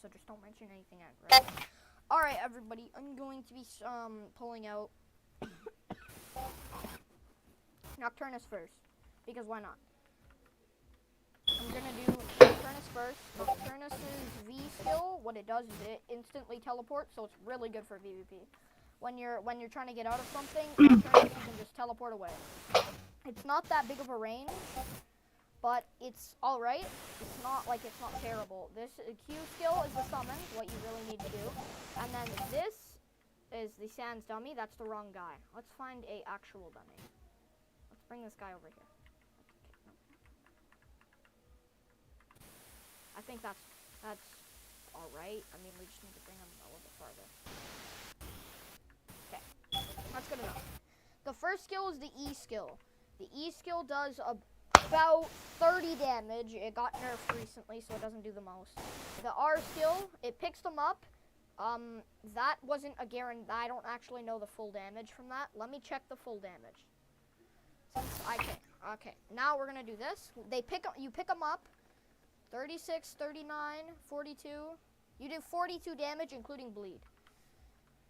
so just don't mention anything accurate. Alright, everybody, I'm going to be pulling out Nocturnus first, because why not? I'm going to do Nocturnus first. Nocturnus's V skill, what it does is it instantly teleports, so it's really good for PvP. When you're trying to get out of something, Nocturnus, you can just teleport away. It's not that big of a range, but it's alright. It's not terrible. This Q skill is the summon, what you really need to do. And then this is the Sans dummy. That's the wrong guy. Let's find a actual dummy. Let's bring this guy over here. I think that's alright. I mean, we just need to bring him a little bit farther. Okay, that's good enough. The first skill is the E skill. The E skill does about 30 damage. It got nerfed recently, so it doesn't do the most. The R skill, it picks them up. That wasn't a guarantee. I don't actually know the full damage from that. Let me check the full damage. Since I can. Okay, now we're gonna do this. You pick them up. 36, 39, 42. You do 42 damage, including bleed.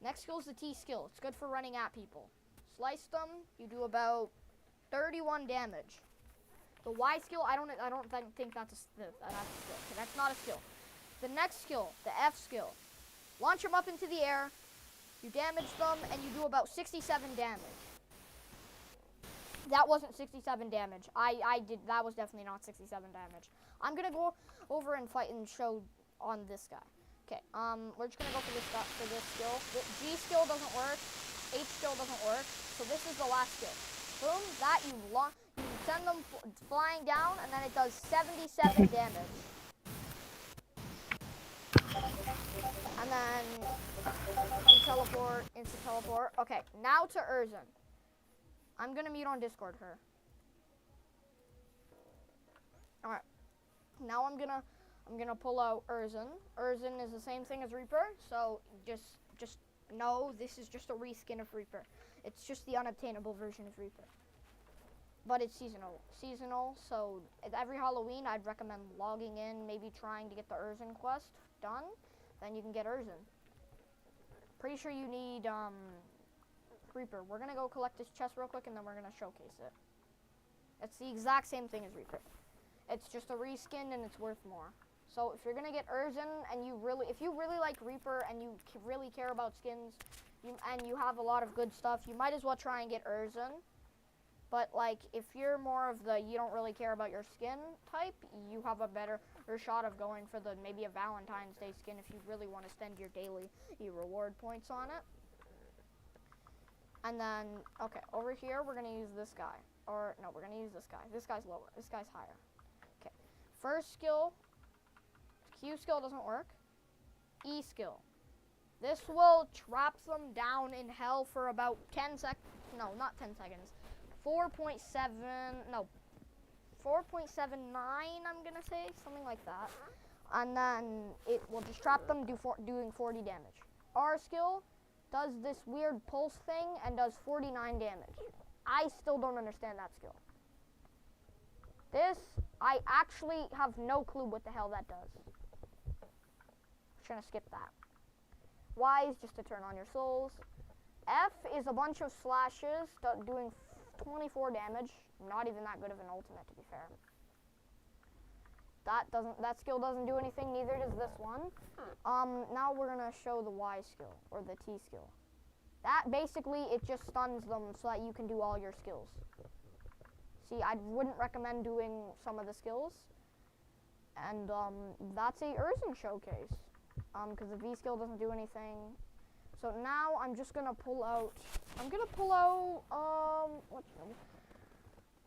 Next skill is the T skill. It's good for running at people. Slice them. You do about 31 damage. The Y skill, I don't think that's a skill. Okay, that's not a skill. The next skill, the F skill. Launch them up into the air. You damage them, and you do about 67 damage. That wasn't 67 damage. That was definitely not 67 damage. I'm gonna go over and fight and show on this guy. Okay, we're just gonna go for this skill. The G skill doesn't work. H skill doesn't work. So this is the last skill. Boom, that you send them flying down, and then it does 77 damage. And then you teleport, instant teleport. Okay, now to Urzan. I'm gonna mute on Discord her. Alright. Now I'm gonna pull out Urzan. Urzan is the same thing as Reaper, so just know this is just a reskin of Reaper. It's just the unobtainable version of Reaper. But it's seasonal. So every Halloween I'd recommend logging in, maybe trying to get the Urzan quest done. Then you can get Urzan. Pretty sure you need Reaper. We're gonna go collect this chest real quick, and then we're gonna showcase it. It's the exact same thing as Reaper. It's just a reskin, and it's worth more. So if you're gonna get Urzan, and if you really like Reaper, and you really care about skins, and you have a lot of good stuff, you might as well try and get Urzan. But like, if you're more of the you don't really care about your skin type, you have a better shot of going for maybe a Valentine's Day skin if you really want to spend your daily reward points on it. And then, okay, over here, we're going to use this guy. Or, no, we're going to use this guy. This guy's lower. This guy's higher. Okay. First skill. Q skill doesn't work. E skill. This will trap them down in hell for about 10 seconds. No, not 10 seconds. 4.7, no. 4.79, I'm going to say. Something like that. And then it will just trap them doing 40 damage. R skill does this weird pulse thing and does 49 damage. I still don't understand that skill. This, I actually have no clue what the hell that does. I'm trying to skip that. Y is just to turn on your souls. F is a bunch of slashes doing 24 damage. Not even that good of an ultimate, to be fair. That skill doesn't do anything, neither does this one. Now we're gonna show the Y skill, or the T skill. That basically, it just stuns them so that you can do all your skills. See, I wouldn't recommend doing some of the skills. And that's a Urzan showcase. Because the V skill doesn't do anything. So now I'm just gonna pull out,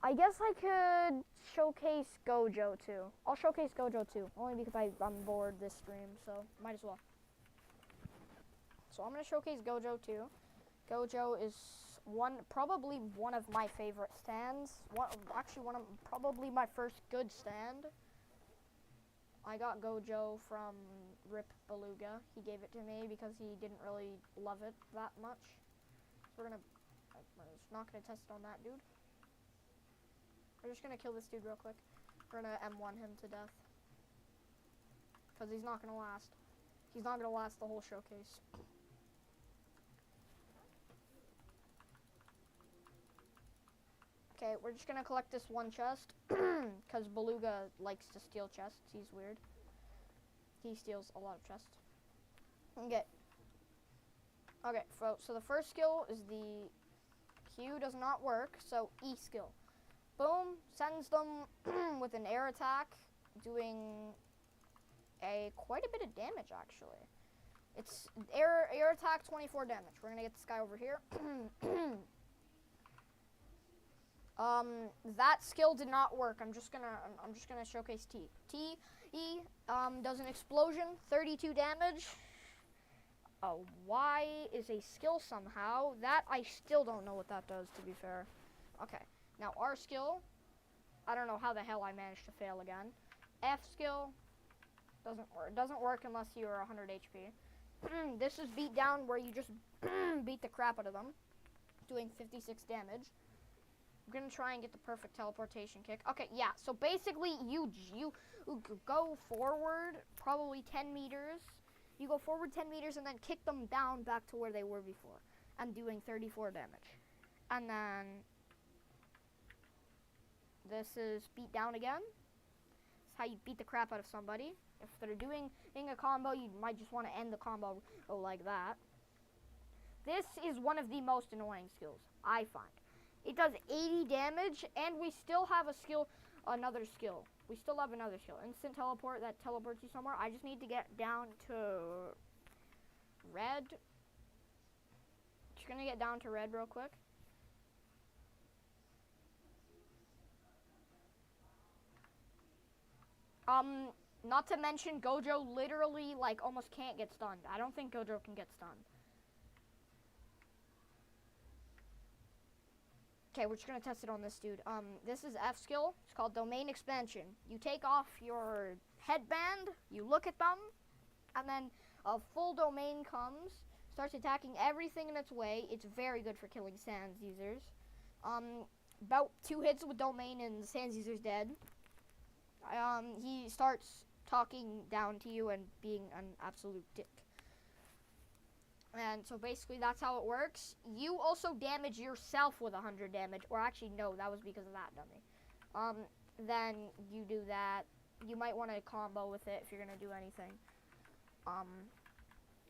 I guess I could showcase Gojo too. I'll showcase Gojo too, only because I'm bored this stream, so might as well. So I'm gonna showcase Gojo too. Gojo is probably one of my favorite stands. Probably my first good stand. I got Gojo from Rip Beluga. He gave it to me because he didn't really love it that much. So we're not gonna test on that dude. We're just gonna kill this dude real quick. We're gonna M1 him to death. Because he's not gonna last. He's not gonna last the whole showcase. Okay, we're just gonna collect this one chest, because Beluga likes to steal chests. He's weird. He steals a lot of chests. Okay, so the first skill is the Q does not work, so E skill. Boom, sends them with an air attack, doing quite a bit of damage, actually. It's air attack, 24 damage. We're gonna get this guy over here. That skill did not work. I'm just gonna showcase T. T does an explosion, 32 damage. Y is a skill somehow. That I still don't know what that does, to be fair. Okay, now R skill. I don't know how the hell I managed to fail again. F skill doesn't work. Doesn't work unless you're 100 HP. This is beat down, where you just beat the crap out of them, doing 56 damage. I'm gonna try and get the perfect teleportation kick. Okay, yeah. So basically, you go forward probably 10 meters. You go forward 10 meters and then kick them down back to where they were before, and doing 34 damage. And then this is beat down again. It's how you beat the crap out of somebody. If they're doing a combo, you might just want to end the combo like that. This is one of the most annoying skills, I find. It does 80 damage, and we still have another skill. We still have another skill. Instant teleport, that teleports you somewhere. I just need to get down to red. Just gonna get down to red real quick. Not to mention, Gojo literally, like, almost can't get stunned. I don't think Gojo can get stunned. Okay, we're just gonna test it on this dude. This is F skill. It's called Domain Expansion. You take off your headband, you look at them, and then a full domain comes, starts attacking everything in its way. It's very good for killing Sans users. About 2 hits with Domain and the Sans user's dead. He starts talking down to you and being an absolute dick. And so basically that's how it works. You also damage yourself with 100 damage, or actually no, that was because of that dummy. Then you do that. You might want to combo with it if you're gonna do anything.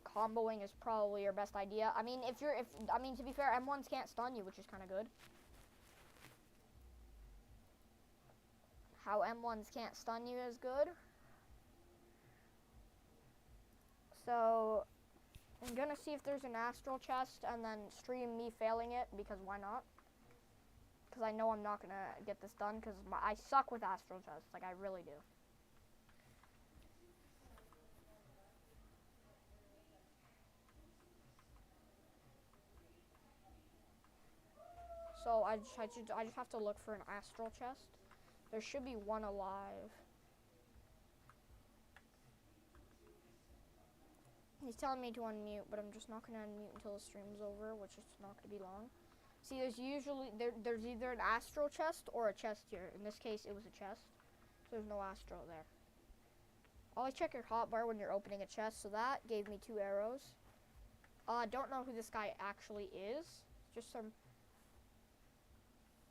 Comboing is probably your best idea. I mean, to be fair, M1s can't stun you, which is kind of good. How M1s can't stun you is good. So I'm gonna see if there's an astral chest and then stream me failing it, because why not? Because I know I'm not gonna get this done, because I suck with astral chests, like I really do. So I just have to look for an astral chest. There should be one alive. He's telling me to unmute, but I'm just not gonna unmute until the stream's over, which is not gonna be long. See, there's either an astral chest or a chest here. In this case, it was a chest. So there's no astral there. Always check your hotbar when you're opening a chest. So that gave me 2 arrows. Don't know who this guy actually is. Just some.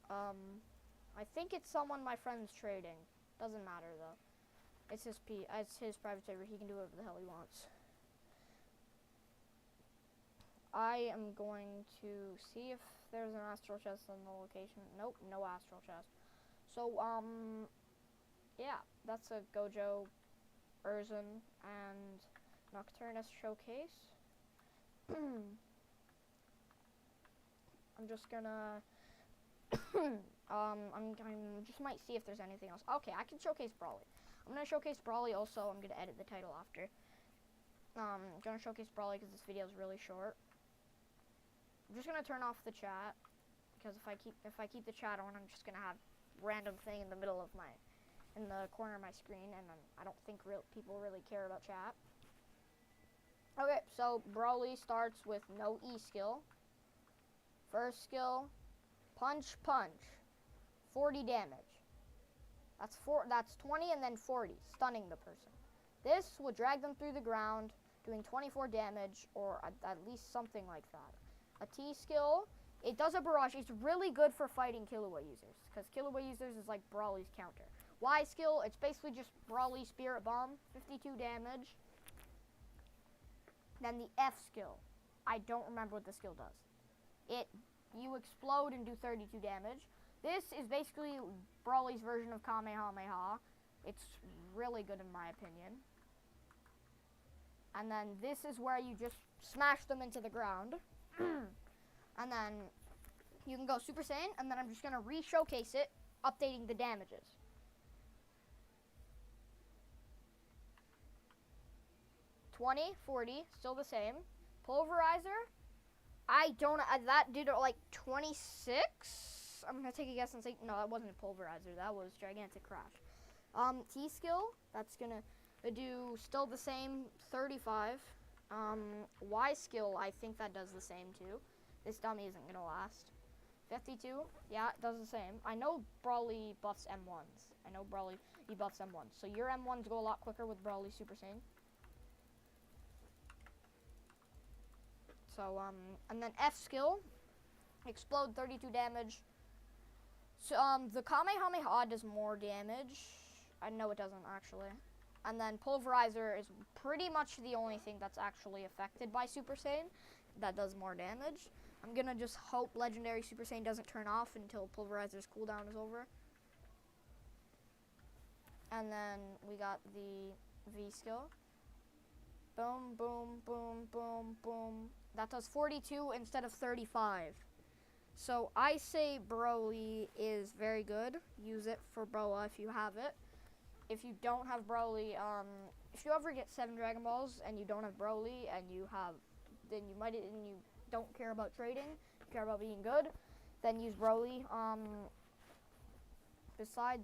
I think it's someone my friend's trading. Doesn't matter though. It's his private server. He can do whatever the hell he wants. I am going to see if there's an astral chest on the location. Nope, no astral chest. So, yeah, that's a Gojo, Urzan, and Nocturnus showcase. I'm just gonna, I just might see if there's anything else. Okay, I can showcase Brawly. I'm gonna showcase Brawly also. I'm gonna edit the title after. I'm gonna showcase Brawly because this video is really short. I'm just gonna turn off the chat, because if I keep the chat on, I'm just gonna have random thing in the middle of in the corner of my screen, and I don't think people really care about chat. Okay, so Brawly starts with no E skill. First skill, punch, 40 damage. That's 20 and then 40, stunning the person. This will drag them through the ground, doing 24 damage, or at least something like that. A T skill, it does a barrage. It's really good for fighting Killua users, because Killua users is like Brawly's counter. Y skill, it's basically just Brawly Spirit Bomb, 52 damage. Then the F skill, I don't remember what the skill does. You explode and do 32 damage. This is basically Brawly's version of Kamehameha. It's really good in my opinion. And then this is where you just smash them into the ground. And then you can go Super Saiyan, and then I'm just gonna re-showcase it, updating the damages. $20, $40, still the same. Pulverizer, that did like 26? I'm gonna take a guess and say, no, that wasn't a Pulverizer, that was Gigantic Crash. T skill, that's gonna do still the same, 35. Y skill, I think that does the same too. This dummy isn't gonna last. 52, yeah, it does the same. I know Brawly buffs M1s. I know Brawly, he buffs M1s. So your M1s go a lot quicker with Brawly Super Saiyan. So, and then F skill, explode 32 damage. So, the Kamehameha does more damage. I know it doesn't actually. And then Pulverizer is pretty much the only thing that's actually affected by Super Saiyan that does more damage. I'm gonna just hope Legendary Super Saiyan doesn't turn off until Pulverizer's cooldown is over. And then we got the V skill. Boom, boom, boom, boom, boom. That does 42 instead of 35. So I say Broly is very good. Use it for Boa if you have it. If you don't have Broly, if you ever get 7 Dragon Balls and you don't have Broly and you don't care about trading, you care about being good, then use Broly. Besides